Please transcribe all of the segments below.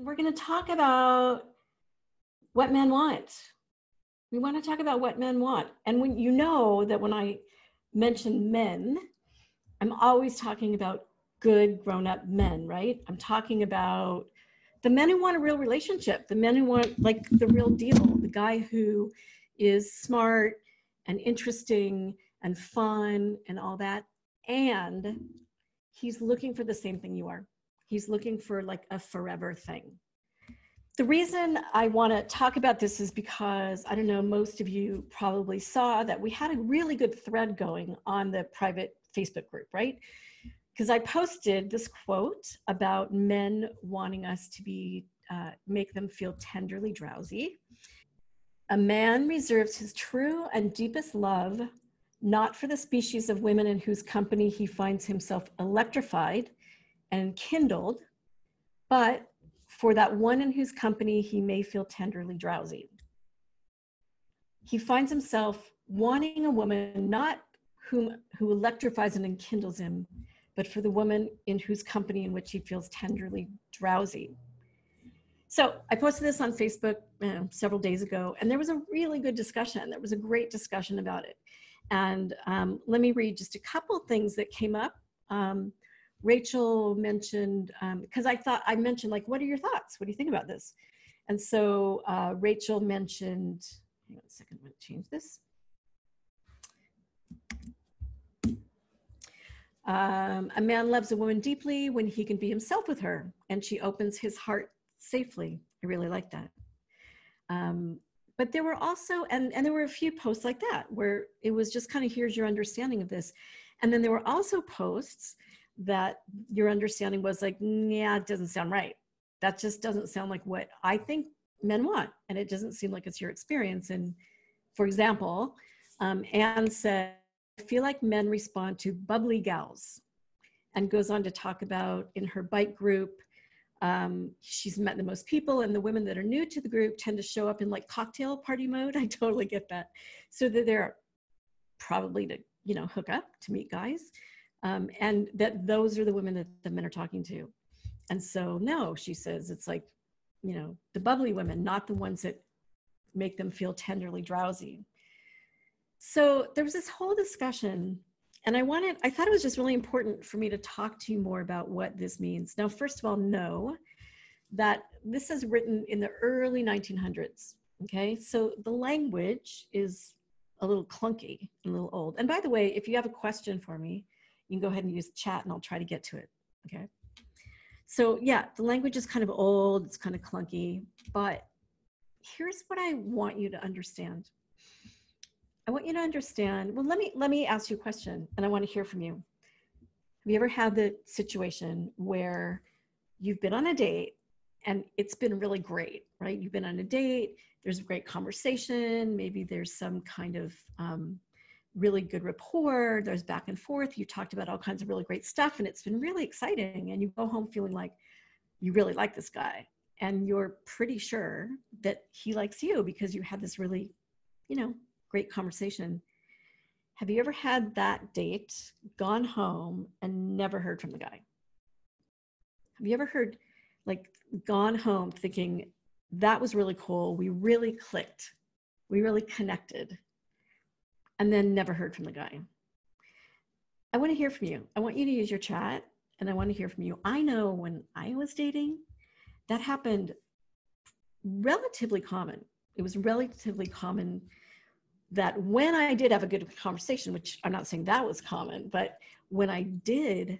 we're going to talk about what men want. We want to talk about what men want. And when you know that when I mention men, I'm always talking about good grown-up men, right? I'm talking about the men who want a real relationship, the men who want like the real deal, the guy who is smart and interesting and fun and all that. And he's looking for the same thing you are. He's looking for like a forever thing. The reason I want to talk about this is because, I don't know, most of you probably saw that we had a really good thread going on the private Facebook group, right? Because I posted this quote about men wanting us to be, make them feel tenderly drowsy. A man reserves his true and deepest love, not for the species of women in whose company he finds himself electrified and kindled, but for that one in whose company he may feel tenderly drowsy. He finds himself wanting a woman not who electrifies and enkindles him, but for the woman in whose company in which he feels tenderly drowsy. So I posted this on Facebook several days ago, and there was a really good discussion. There was a great discussion about it. And let me read just a couple things that came up. Rachel mentioned, because I mentioned, like, what are your thoughts? What do you think about this? And so Rachel mentioned, hang on a second, I'm going to change this. A man loves a woman deeply when he can be himself with her and she opens his heart safely. I really like that. But there were also, and there were a few posts like that where it was just kind of, here's your understanding of this. And then there were also posts that your understanding was like, yeah, it doesn't sound right. That just doesn't sound like what I think men want. And it doesn't seem like it's your experience. And for example, Anne said, I feel like men respond to bubbly gals, and goes on to talk about in her bike group, she's met the most people, and the women that are new to the group tend to show up in like cocktail party mode. I totally get that. So that they're probably to, you know, hook up, to meet guys. And that those are the women that the men are talking to. And so no, she says, it's like, you know, the bubbly women, not the ones that make them feel tenderly drowsy. So there was this whole discussion, and I thought it was just really important for me to talk to you more about what this means. Now, first of all, know that this is written in the early 1900s, okay? So the language is a little clunky, a little old. And by the way, if you have a question for me, you can go ahead and use the chat and I'll try to get to it, okay? So yeah, the language is kind of old, it's kind of clunky, but here's what I want you to understand. I want you to understand, well, let me ask you a question, and I want to hear from you. Have you ever had the situation where you've been on a date and it's been really great, right? You've been on a date, there's a great conversation, maybe there's some kind of really good rapport, there's back and forth, you talked about all kinds of really great stuff, and it's been really exciting, and you go home feeling like you really like this guy, and you're pretty sure that he likes you because you had this really, you know, great conversation. Have you ever had that date, gone home, and never heard from the guy? Have you ever heard, like, gone home thinking, that was really cool, we really clicked, we really connected, and then never heard from the guy? I want to hear from you. I want you to use your chat, and I want to hear from you. I know when I was dating, that happened relatively common. It was relatively common that when I did have a good conversation, which I'm not saying that was common, but when I did,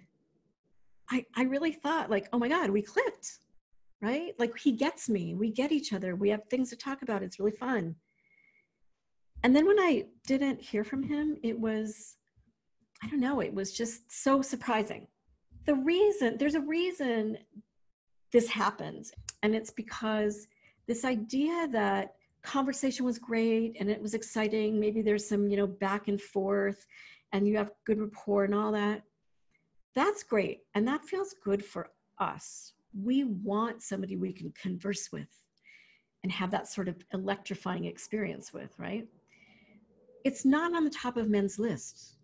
I really thought like, oh my God, we clicked, right? Like he gets me, we get each other, we have things to talk about, it's really fun. And then when I didn't hear from him, it was, I don't know, it was just so surprising. There's a reason this happens, and it's because this idea that conversation was great and it was exciting, maybe there's some, you know, back and forth and you have good rapport and all that, that's great, and that feels good for us. We want somebody we can converse with and have that sort of electrifying experience with, right? It's not on the top of men's list.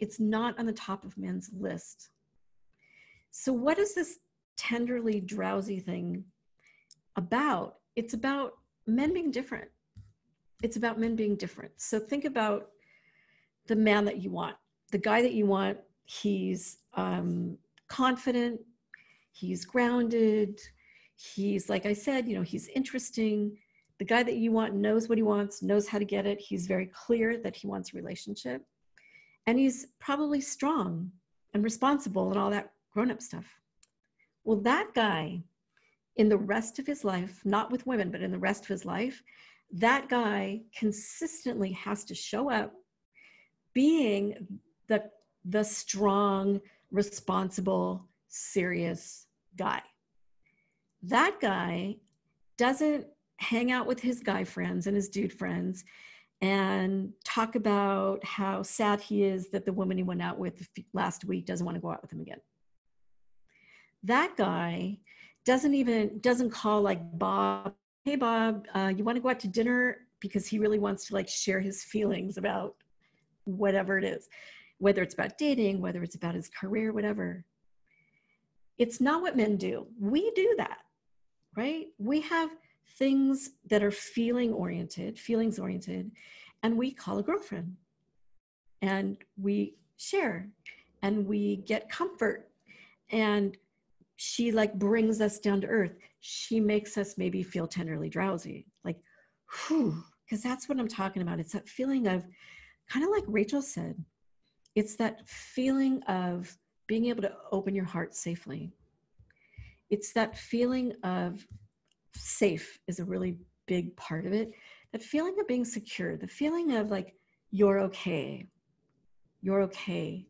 It's not on the top of men's list. So what is this tenderly drowsy thing about. It's about men being different. It's about men being different. So think about the man that you want, the guy that you want. He's confident, he's grounded, he's, like I said, he's interesting. The guy that you want knows what he wants, knows how to get it. He's very clear that he wants a relationship. And he's probably strong and responsible and all that grown-up stuff. Well, that guy, in the rest of his life, not with women, but in the rest of his life, that guy consistently has to show up being the strong, responsible, serious guy. That guy doesn't hang out with his guy friends and his dude friends and talk about how sad he is that the woman he went out with last week doesn't want to go out with him again. That guy doesn't call like Bob, hey Bob, you want to go out to dinner? Because he really wants to like share his feelings about whatever it is, whether it's about dating, whether it's about his career, whatever. It's not what men do. We do that, right? We have things that are feelings oriented, and we call a girlfriend and we share and we get comfort, and she like brings us down to earth. She makes us maybe feel tenderly drowsy, like, whew, because that's what I'm talking about. It's that feeling of, kind of like Rachel said, it's that feeling of being able to open your heart safely. It's that feeling of safe is a really big part of it. That feeling of being secure, the feeling of like, you're okay. You're okay.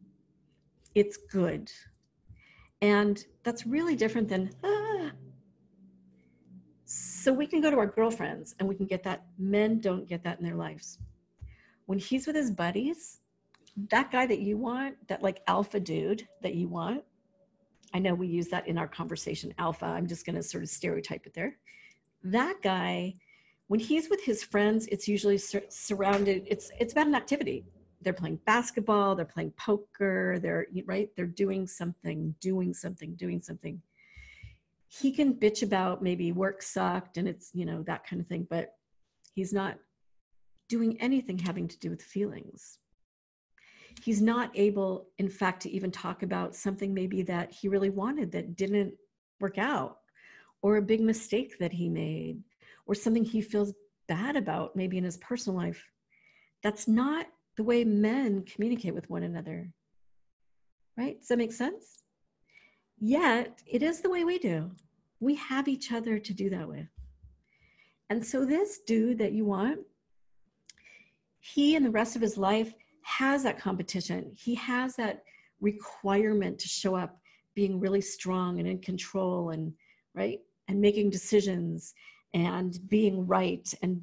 It's good. And that's really different than, So we can go to our girlfriends and we can get that. Men don't get that in their lives. When he's with his buddies, that guy that you want, that like alpha dude that you want, I know we use that in our conversation, alpha. I'm just going to sort of stereotype it there. That guy, when he's with his friends, it's usually surrounded, it's about an activity. They're playing basketball, they're playing poker, they're doing something. He can bitch about maybe work sucked and it's, that kind of thing, but he's not doing anything having to do with feelings. He's not able, in fact, to even talk about something maybe that he really wanted that didn't work out, or a big mistake that he made, or something he feels bad about maybe in his personal life. That's not the way men communicate with one another, right? Does that make sense? Yet, it is the way we do. We have each other to do that with. And so this dude that you want, he and the rest of his life has that competition. He has that requirement to show up being really strong and in control and right and making decisions and being right and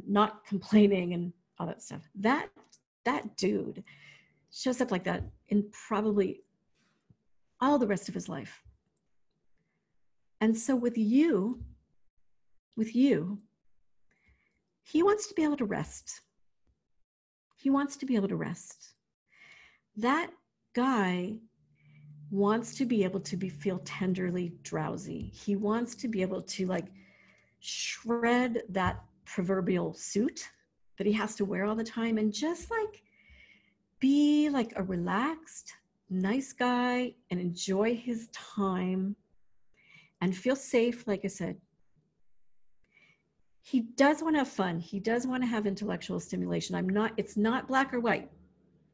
not complaining and all that stuff. That dude shows up like that in probably all the rest of his life. And so with you, he wants to be able to rest. He wants to be able to rest. That guy wants to be able to feel tenderly drowsy. He wants to be able to like shred that proverbial suit that he has to wear all the time and just like be like a relaxed, nice guy and enjoy his time and feel safe, like I said. He does want to have fun. He does want to have intellectual stimulation. It's not black or white.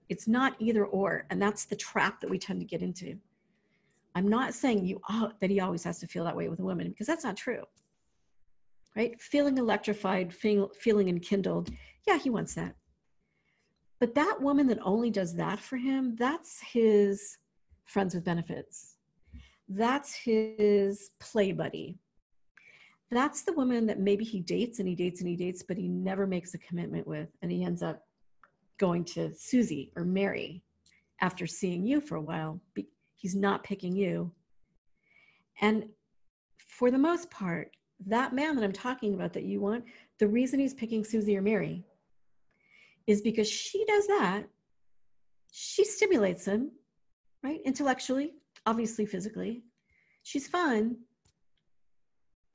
It's not either or. And that's the trap that we tend to get into. I'm not saying that he always has to feel that way with a woman, because that's not true. Right? Feeling electrified, feeling enkindled. Yeah, he wants that. But that woman that only does that for him, that's his friends with benefits. That's his play buddy. That's the woman that maybe he dates, but he never makes a commitment with. And he ends up going to Susie or Mary after seeing you for a while. He's not picking you. And for the most part, that man that I'm talking about that you want, the reason he's picking Susie or Mary is because she does that. She stimulates him, right? Intellectually, obviously physically. She's fun.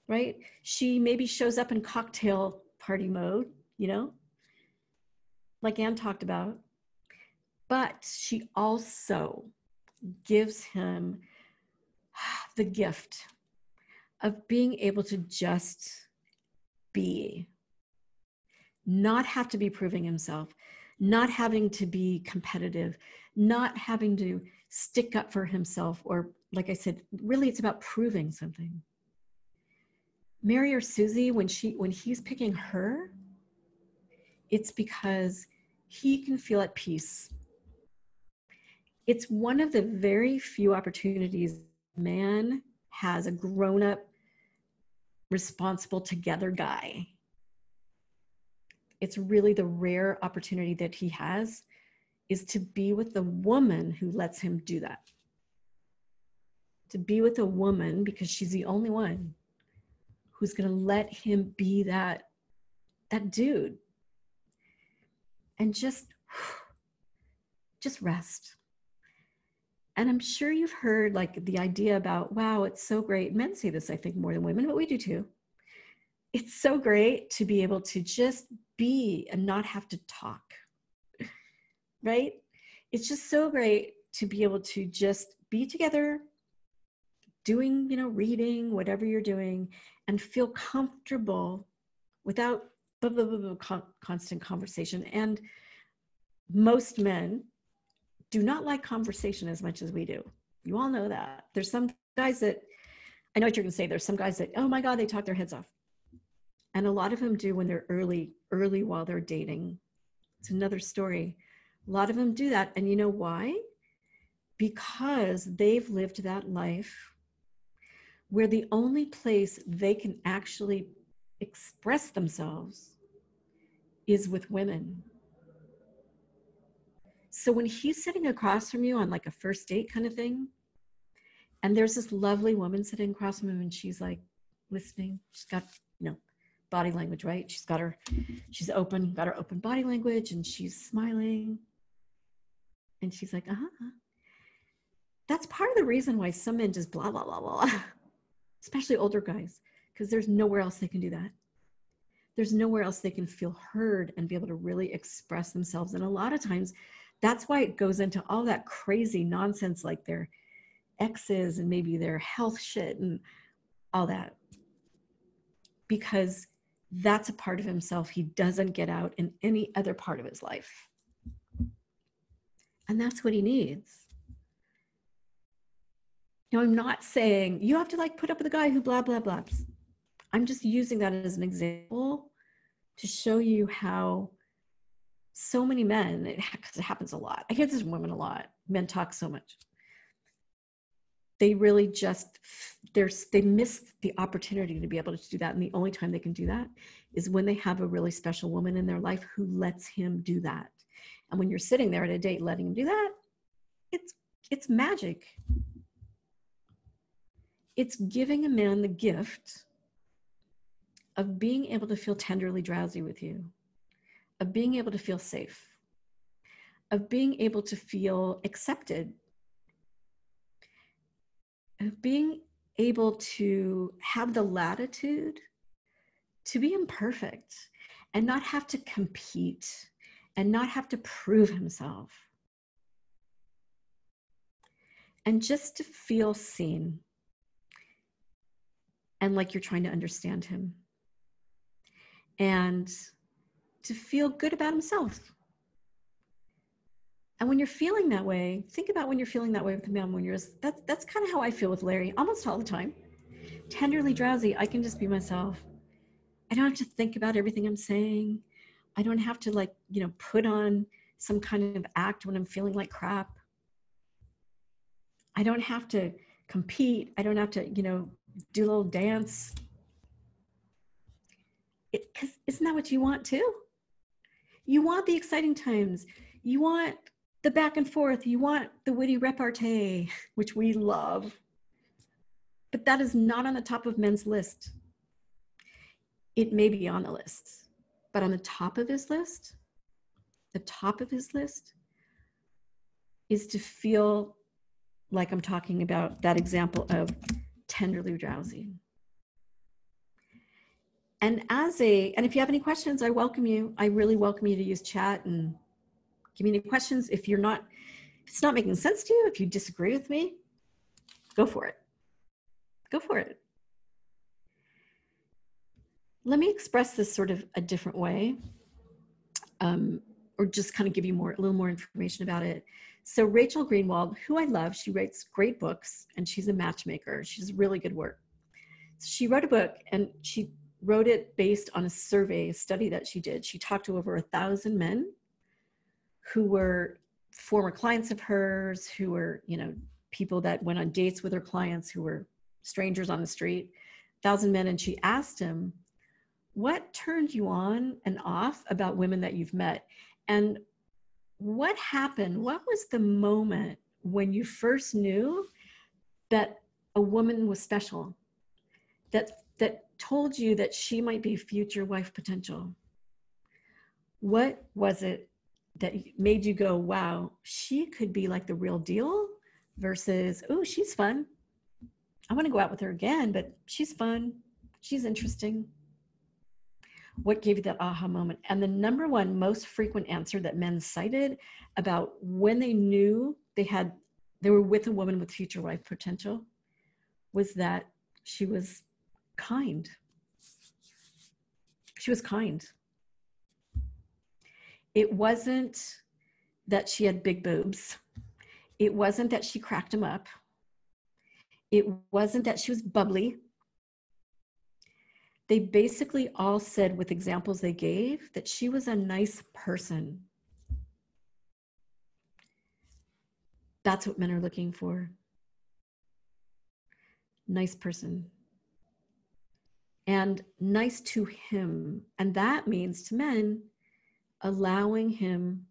right? She maybe shows up in cocktail party mode, you know, like Anne talked about, but she also gives him the gift of being able to just be, not have to be proving himself, not having to be competitive, not having to stick up for himself, or like I said, really it's about proving something. Mary or Susie, when he's picking her, it's because he can feel at peace. It's one of the very few opportunities man has a grown-up, responsible, together guy. It's really the rare opportunity that he has, is to be with the woman who lets him do that. To be with a woman, because she's the only one who's going to let him be that dude. And just rest. And I'm sure you've heard like the idea about, wow, it's so great. Men say this, I think, more than women, but we do too. It's so great to be able to just be and not have to talk, right? It's just so great to be able to just be together, doing, you know, reading, whatever you're doing, and feel comfortable without constant conversation. And most men do not like conversation as much as we do. You all know that. There's some guys that, I know what you're going to say, there's some guys that, oh my God, they talk their heads off. And a lot of them do when they're early while they're dating. It's another story. A lot of them do that. And you know why? Because they've lived that life where the only place they can actually express themselves is with women. So when he's sitting across from you on like a first date kind of thing, and there's this lovely woman sitting across from him, and she's like listening, she's got, you know, body language, right? She's got her open body language, and she's smiling. And she's like, uh-huh. That's part of the reason why some men just blah, blah, blah, blah, especially older guys, because there's nowhere else they can do that. There's nowhere else they can feel heard and be able to really express themselves. And a lot of times, that's why it goes into all that crazy nonsense, like their exes and maybe their health shit and all that. Because that's a part of himself he doesn't get out in any other part of his life. And that's what he needs. Now, I'm not saying you have to like put up with a guy who blah, blah, blah. I'm just using that as an example to show you how so many men, because it happens a lot. I hear this from women a lot. Men talk so much. They really just, they miss the opportunity to be able to do that. And the only time they can do that is when they have a really special woman in their life who lets him do that. And when you're sitting there at a date letting him do that, it's magic. It's giving a man the gift of being able to feel tenderly drowsy with you, of being able to feel safe, of being able to feel accepted, of being able to have the latitude to be imperfect and not have to compete and not have to prove himself. And just to feel seen and like you're trying to understand him. And to feel good about himself. And when you're feeling that way, think about when you're feeling that way with a man, when you're, that's kind of how I feel with Larry almost all the time. Tenderly drowsy, I can just be myself. I don't have to think about everything I'm saying. I don't have to like, you know, put on some kind of act when I'm feeling like crap. I don't have to compete. I don't have to, you know, do a little dance. Because isn't that what you want too? You want the exciting times. You want the back and forth. You want the witty repartee, which we love. But that is not on the top of men's list. It may be on the list, but on the top of his list is to feel like I'm talking about that example of tenderly drowsy. And and if you have any questions, I welcome you. I really welcome you to use chat and give me any questions. If it's not making sense to you, if you disagree with me, go for it. Go for it. Let me express this sort of a different way, or just kind of give you a little more information about it. So Rachel Greenwald, who I love, she writes great books and she's a matchmaker. She does really good work. So she wrote a book and she wrote it based on a study that she did. She talked to over 1,000 men who were former clients of hers, who were, people that went on dates with her clients, who were strangers on the street, 1,000 men. And she asked him, what turned you on and off about women that you've met? And what happened? What was the moment when you first knew that a woman was special, that told you that she might be future wife potential? What was it that made you go, wow, she could be like the real deal, versus, oh, she's fun, I want to go out with her again, but she's fun, she's interesting? What gave you that aha moment? And the number one most frequent answer that men cited about when they knew they were with a woman with future wife potential was that she was kind. She was kind. It wasn't that she had big boobs. It wasn't that she cracked them up. It wasn't that she was bubbly. They basically all said, with examples they gave, that she was a nice person. That's what men are looking for. Nice person. And nice to him. And that means to men, allowing him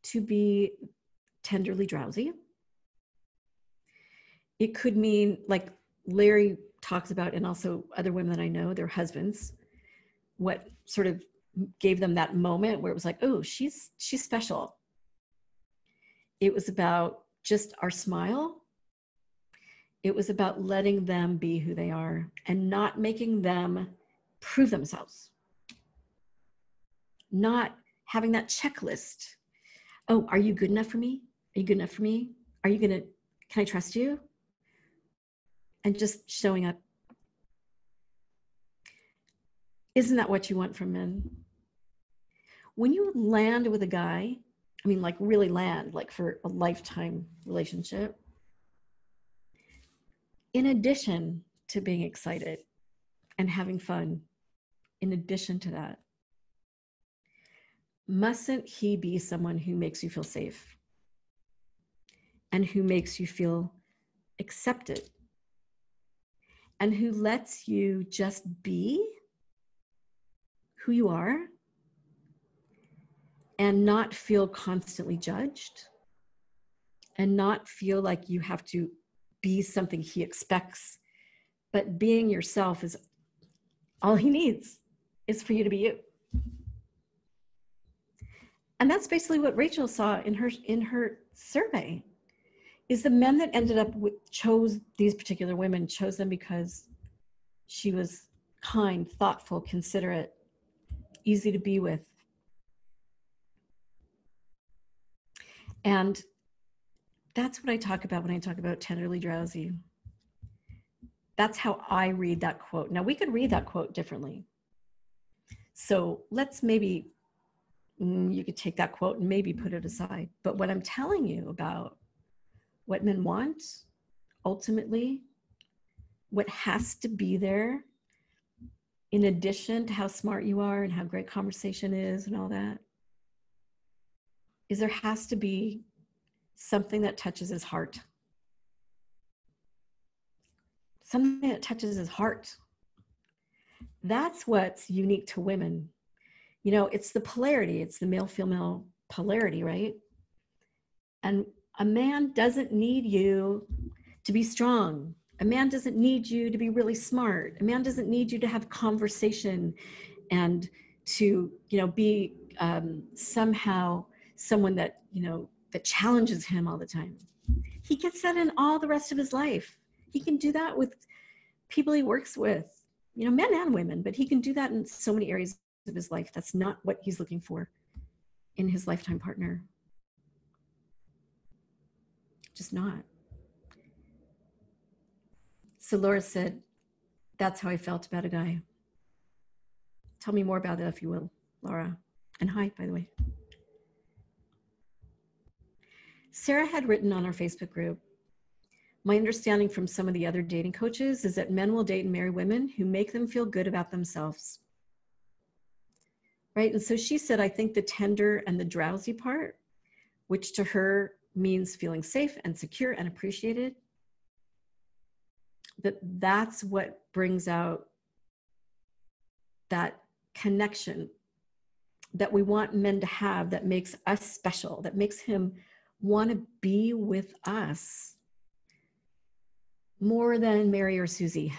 to be tenderly drowsy. It could mean, like Larry talks about, and also other women that I know, their husbands, what sort of gave them that moment where it was like, oh, she's special. It was about just our smile. It was about letting them be who they are and not making them prove themselves. Not having that checklist. Oh, are you good enough for me? Are you good enough for me? Can I trust you? And just showing up. Isn't that what you want from men? When you land with a guy, I mean, like really land, like for a lifetime relationship, in addition to being excited and having fun, in addition to that, mustn't he be someone who makes you feel safe and who makes you feel accepted and who lets you just be who you are and not feel constantly judged and not feel like you have to be something he expects, but being yourself is all he needs, is for you to be you. And that's basically what Rachel saw in her survey, is the men that ended up chose these particular women, chose them because she was kind, thoughtful, considerate, easy to be with. And that's what I talk about when I talk about tenderly drowsy. That's how I read that quote. Now, we could read that quote differently. So let's maybe, you could take that quote and maybe put it aside. But what I'm telling you about what men want, ultimately, what has to be there, in addition to how smart you are and how great conversation is and all that, is there has to be something that touches his heart. Something that touches his heart. That's what's unique to women. You know, it's the polarity, it's the male-female polarity, right? And a man doesn't need you to be strong. A man doesn't need you to be really smart. A man doesn't need you to have conversation and to, be somehow someone that, that challenges him all the time. He gets that in all the rest of his life. He can do that with people he works with. you know, men and women, but he can do that in so many areas of his life. That's not what he's looking for in his lifetime partner. Just not. So Laura said, that's how I felt about a guy. Tell me more about that, if you will, Laura. And hi, by the way. Sarah had written on our Facebook group, my understanding from some of the other dating coaches is that men will date and marry women who make them feel good about themselves. Right? And so she said, I think the tender and the drowsy part, which to her means feeling safe and secure and appreciated, that's what brings out that connection that we want men to have, that makes us special, that makes him want to be with us more than Mary or Susie.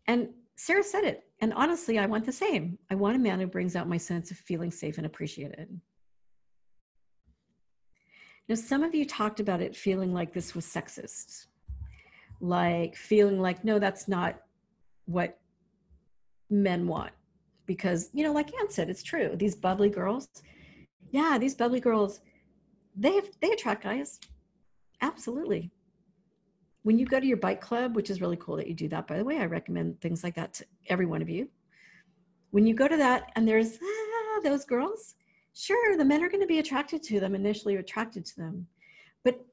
And Sarah said it. And honestly, I want the same. I want a man who brings out my sense of feeling safe and appreciated. Now, some of you talked about it feeling like this was sexist, like feeling like, no, that's not what men want. Because, you know, like Ann said, it's true. These bubbly girls, yeah, these bubbly girls, they attract guys. Absolutely. When you go to your bike club, which is really cool that you do that, by the way, I recommend things like that to every one of you. When you go to that and there's those girls, sure, the men are going to be attracted to them, initially attracted to them. But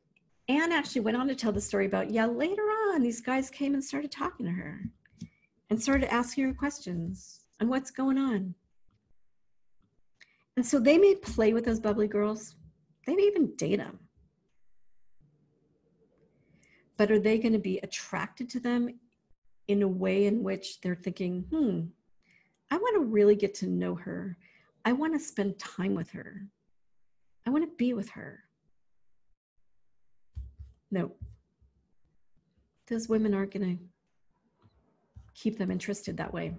Anne actually went on to tell the story about, yeah, later on, these guys came and started talking to her and started asking her questions on what's going on. And so they may play with those bubbly girls. They may even date them. But are they going to be attracted to them in a way in which they're thinking, I want to really get to know her. I want to spend time with her. I want to be with her. No. Those women aren't going to keep them interested that way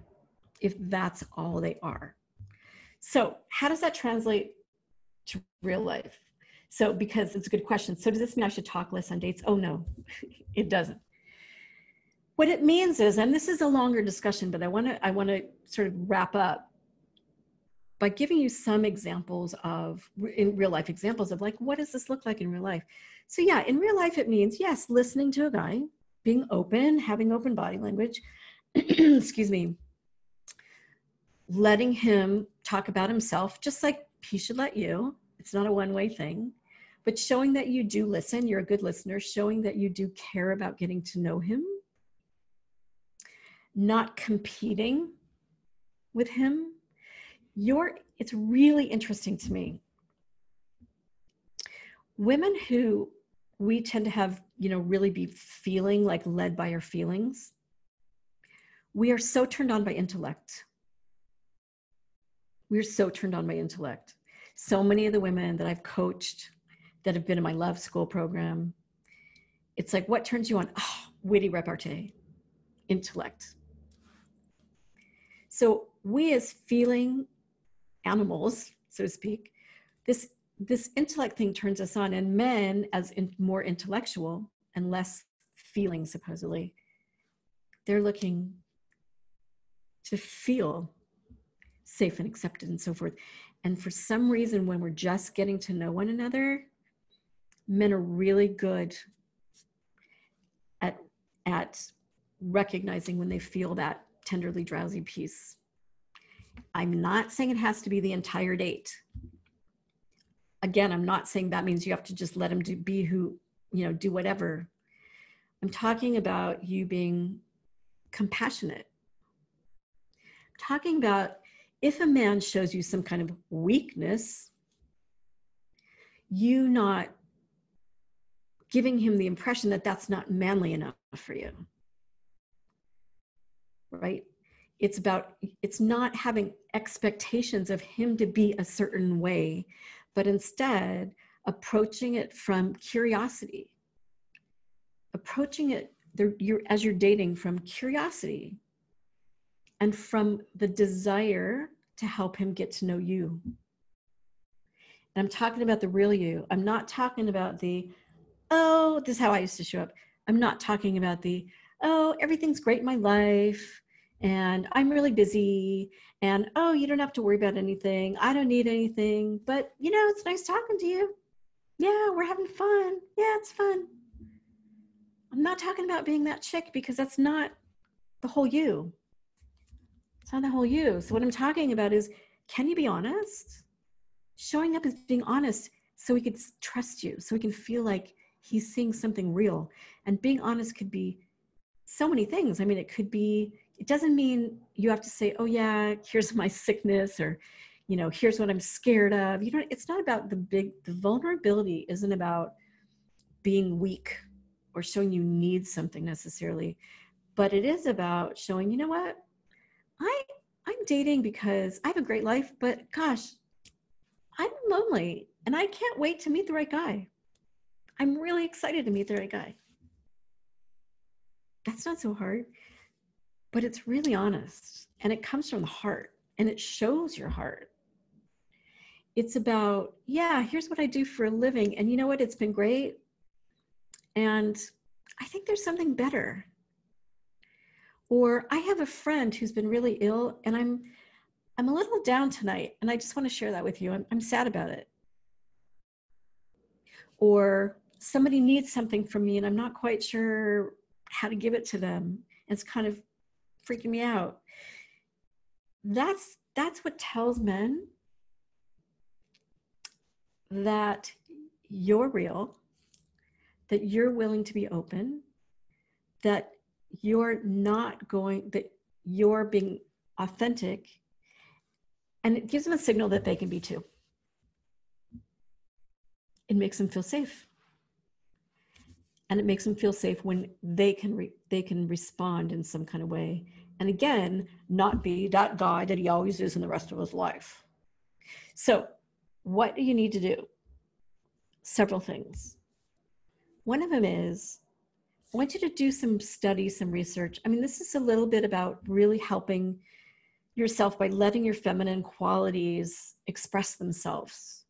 if that's all they are. So how does that translate to real life? So, because it's a good question. So does this mean I should talk less on dates? Oh, no, it doesn't. What it means is, and this is a longer discussion, but I want to sort of wrap up by giving you some examples of, in real life examples of like, what does this look like in real life? So yeah, in real life, it means, yes, listening to a guy, being open, having open body language, excuse me, letting him talk about himself, just like he should let you. It's not a one-way thing, but showing that you do listen, you're a good listener, showing that you do care about getting to know him, not competing with him. It's really interesting to me. Women who we tend to have, really be feeling like led by our feelings, we are so turned on by intellect. We're so turned on by intellect. So many of the women that I've coached that have been in my love school program, it's like, what turns you on? Oh, witty repartee, intellect. So we as feeling animals, so to speak, this intellect thing turns us on, and men as more intellectual and less feeling, supposedly, they're looking to feel safe and accepted and so forth. And for some reason, when we're just getting to know one another, men are really good at recognizing when they feel that tenderly drowsy piece. I'm not saying it has to be the entire date. Again, I'm not saying that means you have to just let him be who, do whatever. I'm talking about you being compassionate. I'm talking about if a man shows you some kind of weakness, you not giving him the impression that that's not manly enough for you, right? It's not having expectations of him to be a certain way, but instead approaching it from curiosity, approaching it as you're dating from curiosity and from the desire to help him get to know you. And I'm talking about the real you. I'm not talking about the, oh, this is how I used to show up. I'm not talking about the, oh, everything's great in my life, and I'm really busy, and oh, you don't have to worry about anything. I don't need anything, but it's nice talking to you. Yeah, we're having fun. Yeah, it's fun. I'm not talking about being that chick because that's not the whole you. It's not the whole you. So what I'm talking about is, can you be honest? Showing up as being honest so he could trust you, so he can feel like he's seeing something real. And being honest could be so many things. I mean, it doesn't mean you have to say, oh yeah, here's my sickness, or, here's what I'm scared of. It's not about the vulnerability isn't about being weak or showing you need something necessarily, but it is about showing, you know what, I'm dating because I have a great life, but gosh, I'm lonely and I can't wait to meet the right guy. I'm really excited to meet the right guy. That's not so hard, but it's really honest and it comes from the heart and it shows your heart. It's about, yeah, here's what I do for a living. And you know what? It's been great. And I think there's something better. Or I have a friend who's been really ill and I'm a little down tonight and I just want to share that with you. I'm sad about it. Or somebody needs something from me and I'm not quite sure how to give it to them. It's kind of freaking me out. That's what tells men that you're real, that you're willing to be open, that you're being authentic, and it gives them a signal that they can be too. It makes them feel safe. And it makes them feel safe when they can respond in some kind of way. And again, not be that guy that he always is in the rest of his life. So what do you need to do? Several things. One of them is, I want you to do some study, some research. I mean, this is a little bit about really helping yourself by letting your feminine qualities express themselves.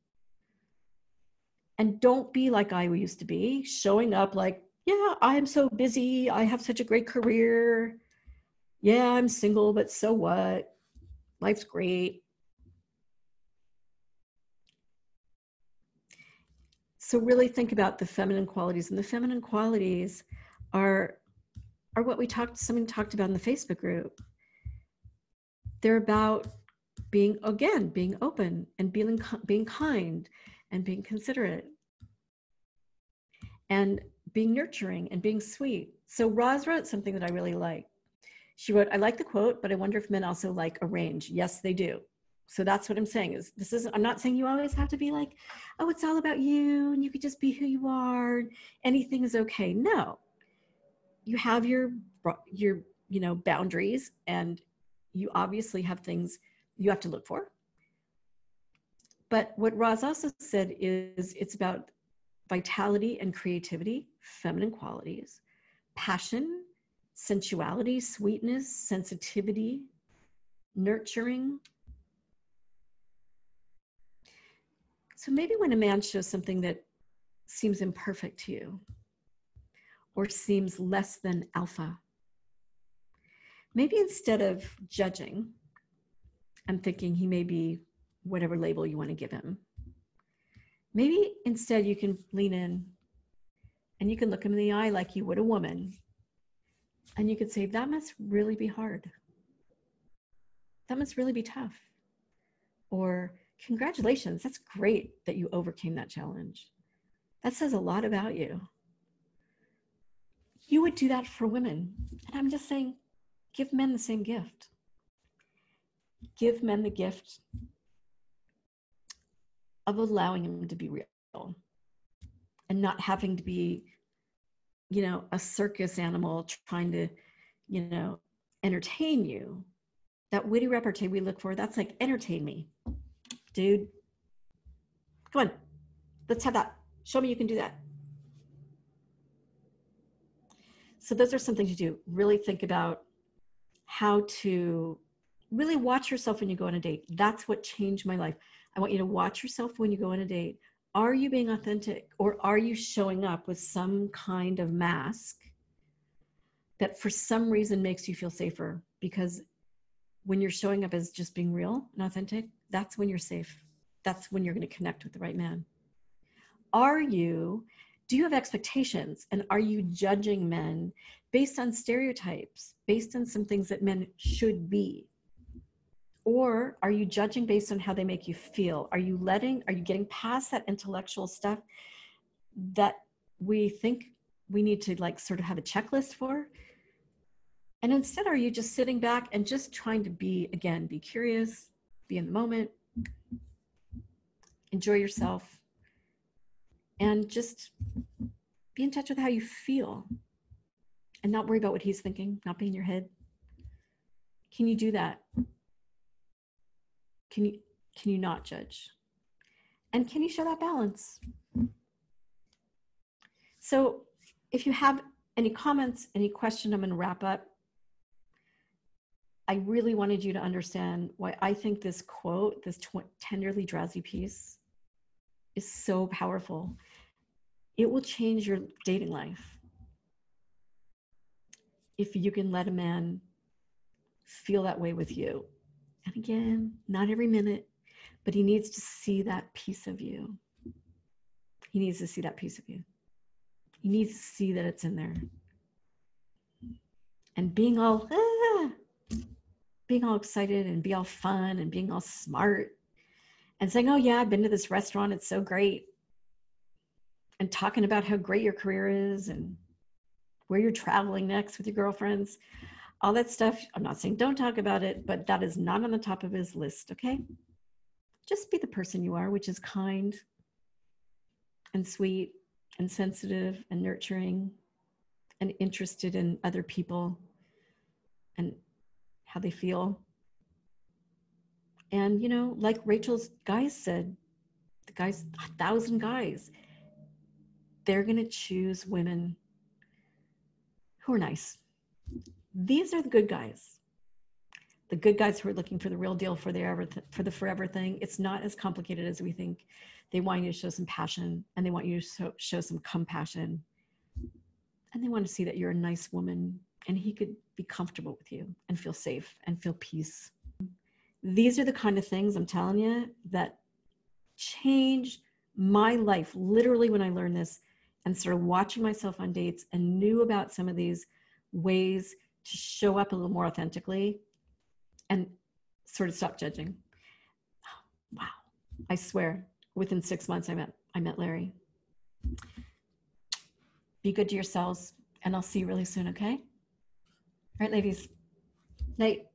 And don't be like I used to be, showing up like, yeah, I'm so busy. I have such a great career. Yeah, I'm single, but so what? Life's great. So really think about the feminine qualities. And the feminine qualities are what someone talked about in the Facebook group. They're about being open and being kind and being considerate and being nurturing and being sweet. So Roz wrote something that I really like. She wrote, I like the quote, but I wonder if men also like a range. Yes, they do. So that's what I'm saying I'm not saying you always have to be like, oh, it's all about you and you could just be who you are. Anything is okay. No, you have your boundaries, and you obviously have things you have to look for. But what Roz also said is it's about vitality and creativity, feminine qualities, passion, sensuality, sweetness, sensitivity, nurturing. So maybe when a man shows something that seems imperfect to you or seems less than alpha, maybe instead of judging and thinking he may be whatever label you want to give him, maybe instead you can lean in and you can look him in the eye like you would a woman. And you could say, that must really be hard. That must really be tough. Or, congratulations, that's great that you overcame that challenge. That says a lot about you. You would do that for women. And I'm just saying, give men the same gift. Give men the gift of allowing them to be real and not having to be, a circus animal trying to, entertain you. That witty repartee we look for, that's like, entertain me, dude. Come on, let's have that. Show me you can do that. So those are something to do. Really think about how to really watch yourself when you go on a date. That's what changed my life. I want you to watch yourself when you go on a date. Are you being authentic, or are you showing up with some kind of mask that for some reason makes you feel safer, because when you're showing up as just being real and authentic, that's when you're safe. That's when you're going to connect with the right man. Do you have expectations, and are you judging men based on stereotypes, based on some things that men should be? Or are you judging based on how they make you feel? Are you getting past that intellectual stuff that we think we need to like sort of have a checklist for? And instead, are you just sitting back and just trying to be curious, be in the moment, enjoy yourself, and just be in touch with how you feel and not worry about what he's thinking, not be in your head? Can you do that? Can you not judge? And can you show that balance? So if you have any comments, any question, I'm going to wrap up. I really wanted you to understand why I think this quote, this tenderly drowsy piece, is so powerful. It will change your dating life if you can let a man feel that way with you. And again, not every minute, but he needs to see that piece of you. He needs to see that piece of you. He needs to see that it's in there. And being all excited and be all fun and being all smart and saying, oh yeah, I've been to this restaurant, it's so great. And talking about how great your career is and where you're traveling next with your girlfriends, all that stuff. I'm not saying don't talk about it, but that is not on the top of his list, okay? Just be the person you are, which is kind and sweet and sensitive and nurturing and interested in other people and how they feel. And, you know, like Rachel's guys said, the guys, 1,000 guys, they're going to choose women who are nice. These are the good guys. The good guys who are looking for the real deal, for the forever thing. It's not as complicated as we think. They want you to show some passion, and they want you to show some compassion. And they want to see that you're a nice woman, and he could be comfortable with you and feel safe and feel peace. These are the kind of things, I'm telling you, that changed my life. Literally, when I learned this and started watching myself on dates and knew about some of these ways to show up a little more authentically and sort of stop judging. Wow. I swear, within 6 months, I met Larry. Be good to yourselves, and I'll see you really soon, okay? All right, ladies. Night.